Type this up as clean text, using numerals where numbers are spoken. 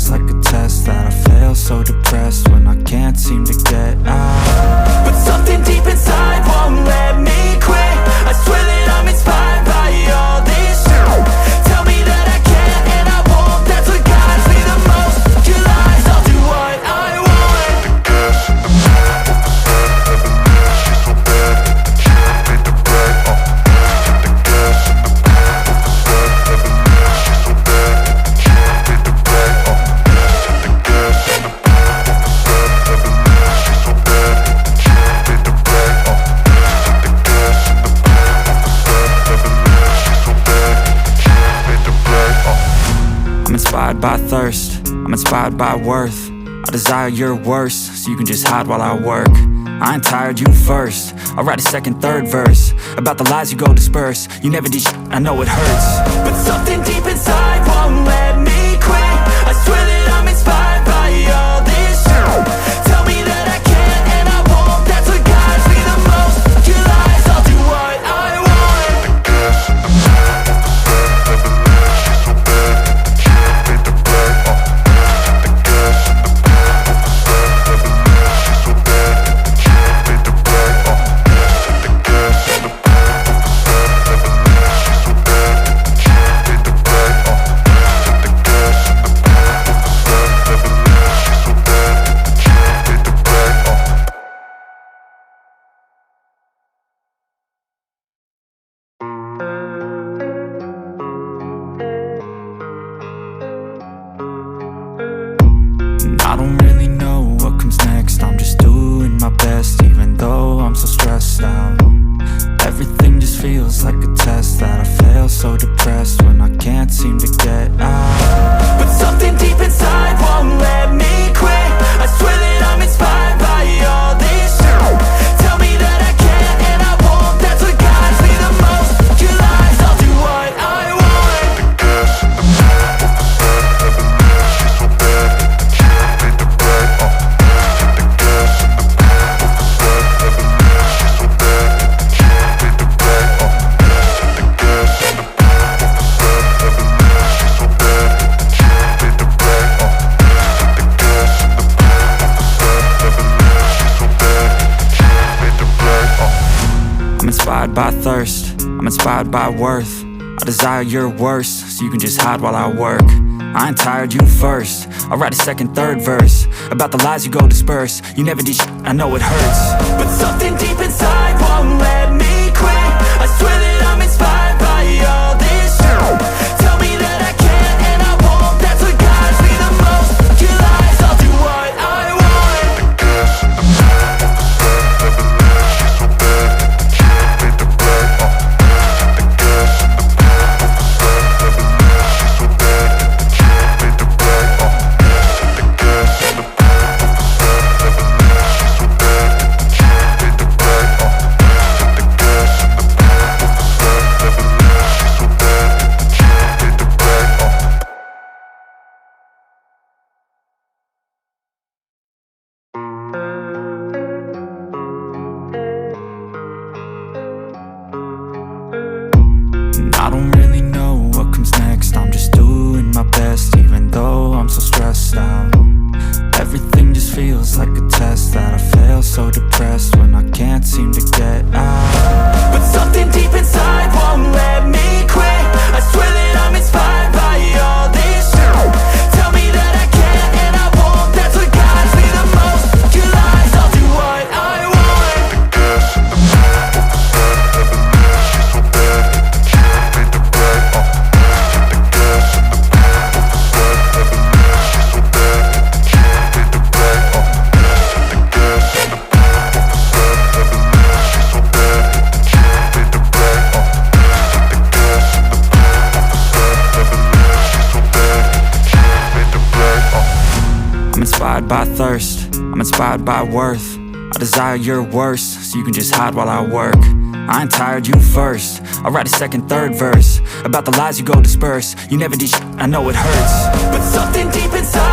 feels like a test that I fail, so depressed when I can't seem to get out. But something deep inside won't let me quit. I swear that I'm inspired by all this shit. Tell me that I can't and I won't, that's what guides me the most. Your lies, I'll do what I want. Inspired by thirst, I'm inspired by worth. I desire your worst, so you can just hide while I work. I ain't tired, you first. I'll write a second, third verse about the lies you go disperse. You never did shit, I know it hurts, but something deep inside won't let me quit. I swear that I'm inspired by all this shit. Tell me that I can't and I won't, that's what guides me the most. Your lies, I'll do what I want. I don't really know what comes next. I'm just doing my best, even though I'm so stressed out. Everything just feels like a test that I fail, so depressed when I can't seem to get out. But something deep inside won't let me quit. I swear that I'm inspired by all this shit. Tell me that I can't and I won't, that's what guides me the most. Your lies, I'll do what I want. I'm inspired by thirst, I'm inspired by worth. I desire your worst, so you can just hide while I work. I ain't tired, you first. I'll write a second, third verse about the lies you go disperse. You never did shit, I know it hurts, but something deep inside won't let me quit. I swear that I'm inspired by all this shit. Tell me that I can't and I won't, that's what guides me the most. Your lies, I'll do what I want. I don't really know what comes next. I'm just doing my best, even though I'm so stressed out. Everything just feels like a test that I fail, so depressed when I can't seem to get out. But something deep inside won't let me quit. I swear that I'm inspired by all this shit. Tell me that I can't and I won't, that's what guides me the most. Your lies, I'll do what I want. I'm inspired by thirst, I'm inspired by worth. I desire your worst, so you can just hide while I work. I ain't tired, you first. I'll write a second, third verse about the lies you go disperse. You never did shit, I know it hurts, but something deep inside